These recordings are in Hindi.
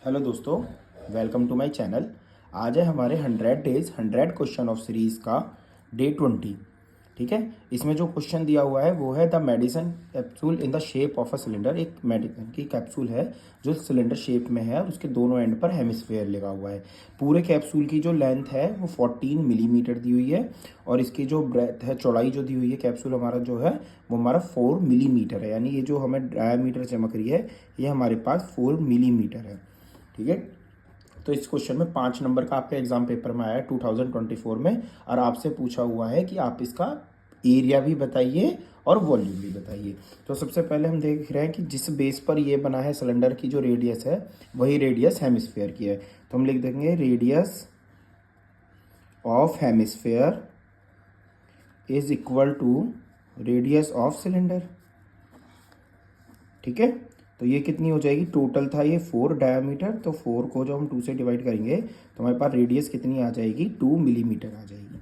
हेलो दोस्तों, वेलकम टू माय चैनल। आज है हमारे 100 डेज 100 क्वेश्चन ऑफ सीरीज़ का डे 20। ठीक है, इसमें जो क्वेश्चन दिया हुआ है वो है the medicine capsule in the shape of a cylinder. एक मेडिसिन की कैप्सूल है जो सिलेंडर शेप में है और उसके दोनों एंड पर हेमिस्फेयर लगा हुआ है। पूरे कैप्सूल की जो लेंथ है वो 14 मिलीमीटर दी हुई है और इसकी जो ब्रेथ है, चौड़ाई जो दी हुई है कैप्सूल हमारा जो है वो हमारा 4 मिलीमीटर है। यानी ये जो हमें डायमीटर चमक रही है ये हमारे पास 4 मिलीमीटर है। ठीक है, तो इस क्वेश्चन में 5 नंबर का आपके एग्जाम पेपर में आया है 2024 में और आपसे पूछा हुआ है कि आप इसका एरिया भी बताइए और वॉल्यूम भी बताइए। तो सबसे पहले हम देख रहे हैं कि जिस बेस पर ये बना है सिलेंडर की जो रेडियस है वही रेडियस हेमिस्फेयर की है। तो हम लिख देंगे radius of hemisphere is equal to radius of cylinder. ठीक है, तो ये कितनी हो जाएगी, टोटल था ये 4 डायमीटर, तो 4 को जब हम 2 से डिवाइड करेंगे तो हमारे पास रेडियस कितनी आ जाएगी, 2 मिलीमीटर आ जाएगी।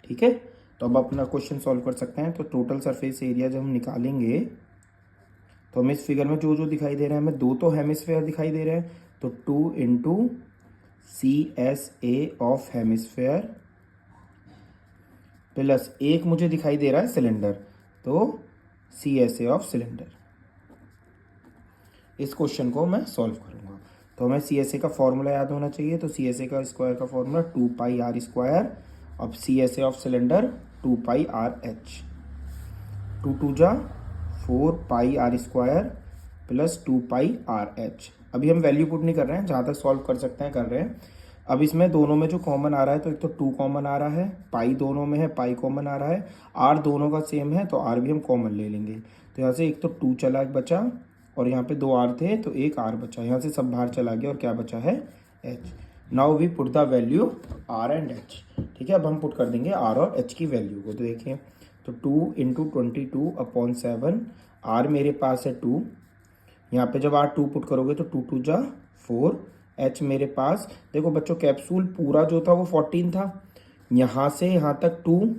ठीक है, तो अब अपना क्वेश्चन सॉल्व कर सकते हैं। तो टोटल सरफेस एरिया जब हम निकालेंगे तो हमें इस फिगर में जो जो दिखाई दे रहा है, हमें दो तो हेमिस्फेयर दिखाई दे रहे हैं, तो 2 into CSA of hemisphere plus एक मुझे दिखाई दे रहा है सिलेंडर, तो CSA ऑफ सिलेंडर। इस क्वेश्चन को मैं सॉल्व करूंगा। तो हमें CSA का फॉर्मूला याद होना चाहिए। तो CSA का स्क्वायर का फॉर्मूला 2 पाई आर स्क्वायर। अब CSA of cylinder 2 pi r h, 2 2 जा 4 pi r square plus 2 pi r h. अभी हम वैल्यू पुट नहीं कर रहे हैं, जहाँ तक सॉल्व कर सकते हैं कर रहे हैं। अब इसमें दोनों में जो कॉमन आ रहा है, तो एक तो 2 कॉमन आ रहा है, पाई दोनों में है, पाई कॉमन आ रहा है, आर दोनों का सेम है तो आर भी हम कॉमन ले लेंगे। तो यहाँ से एक तो 2 चला बचा और यहाँ पे 2 आर थे तो एक आर बचा, यहाँ से सब बाहर चला गया और क्या बचा है, H. Now we put the value R and H. ठीक है, अब हम पुट कर देंगे आर और एच की वैल्यू को। तो देखिए, तो 2 इंटू 22/7, आर मेरे पास है 2, यहाँ पे जब आर 2 पुट करोगे तो 2 2 जा 4, एच मेरे पास, देखो बच्चों कैप्सूल पूरा जो था वो 14 था, यहाँ से यहाँ तक 2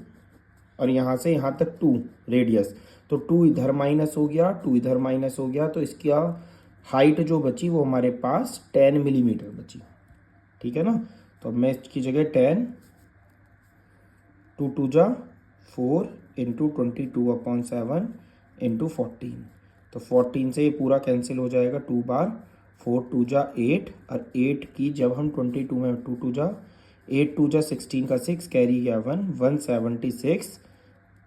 और यहाँ से यहाँ तक 2 रेडियस, तो 2 इधर माइनस हो गया, 2 इधर माइनस हो गया, तो इसका हाइट जो बची वो हमारे पास 10 मिलीमीटर बची। ठीक है ना, तो अब मैं इसकी जगह 10, 2 2 जा 4 इंटू 22/7 इंटू 14, तो 14 से ये पूरा कैंसिल हो जाएगा, 2 बार 4 2 जा 8 और 8 की जब हम 22 में 2 2 जा 8 2 जा 16 का 6 कैरी गया 176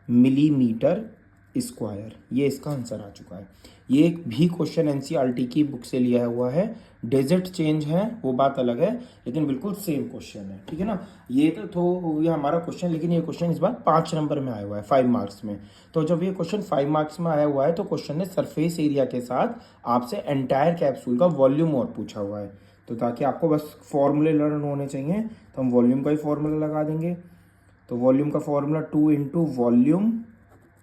मिलीमीटर स्क्वायर। ये इसका आंसर आ चुका है। ये एक भी क्वेश्चन NCERT की बुक से लिया हुआ है, डेजर्ट चेंज है वो बात अलग है, लेकिन बिल्कुल सेम क्वेश्चन है। ठीक है ना, ये तो हो गया हमारा क्वेश्चन, लेकिन ये क्वेश्चन इस बार 5 नंबर में आया हुआ है, 5 मार्क्स में। तो जब ये क्वेश्चन 5 मार्क्स में आया हुआ है तो क्वेश्चन ने सरफेस एरिया के साथ आपसे एंटायर कैप्सूल का वॉल्यूम और पूछा हुआ है। तो ताकि आपको बस फॉर्मूले लर्न होने चाहिए तो हम वॉल्यूम का ही फॉर्मूला लगा देंगे। तो वॉल्यूम का formula 2 into volume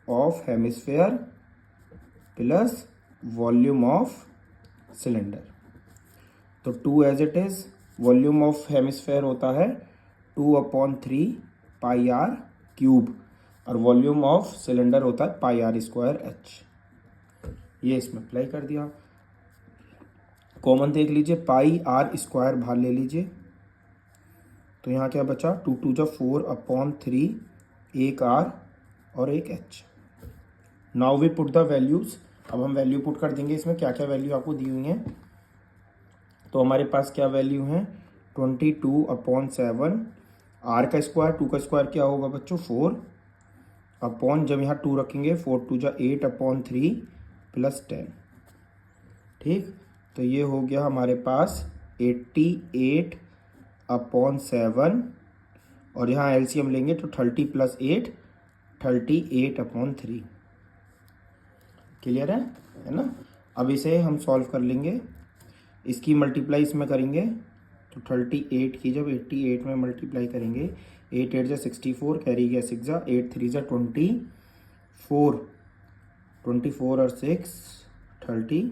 of hemisphere plus volume of cylinder. तो 2 as it is, volume of hemisphere होता है 2/3 पाई आर क्यूब और वॉल्यूम ऑफ सिलेंडर होता है पाई आर स्क्वायर एच। ये इसमें अप्लाई कर दिया। कॉमन देख लीजिए, पाई आर स्क्वायर बाहर ले लीजिए, तो यहाँ क्या बचा, 2 2 जा 4/3, एक आर और एक H. Now we put the values. अब हम वैल्यू पुट कर देंगे इसमें क्या क्या वैल्यू आपको दी हुई है। तो हमारे पास क्या वैल्यू है, 22/7, आर का स्क्वायर, 2 का स्क्वायर क्या होगा बच्चों 4 अपॉन, जब यहाँ 2 रखेंगे 4 2 जा 8/3 प्लस 10। ठीक, तो ये हो गया हमारे पास 88/7 और यहाँ LCM लेंगे तो 30 प्लस 8 38/3। क्लियर है ना। अब इसे हम सॉल्व कर लेंगे, इसकी मल्टीप्लाई इसमें करेंगे तो 38 की जब 88 में मल्टीप्लाई करेंगे, 8 8 जा 64, कैरी गया 6 जा 8 3 जा 24, 24 और 6 30,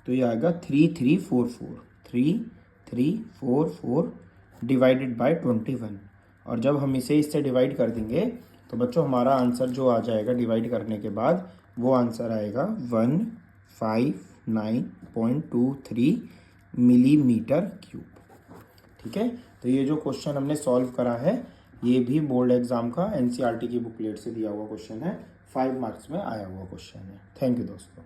तो ये आएगा 3344 डिवाइडेड बाय 21। और जब हम इसे इससे डिवाइड कर देंगे तो बच्चों हमारा आंसर जो आ जाएगा डिवाइड करने के बाद वो आंसर आएगा 1 59.23 मिलीमीटर क्यूब। ठीक है, तो ये जो क्वेश्चन हमने सॉल्व करा है ये भी बोर्ड एग्जाम का एनसीईआरटी की बुकलेट से दिया हुआ क्वेश्चन है, 5 मार्क्स में आया हुआ क्वेश्चन है। थैंक यू दोस्तों।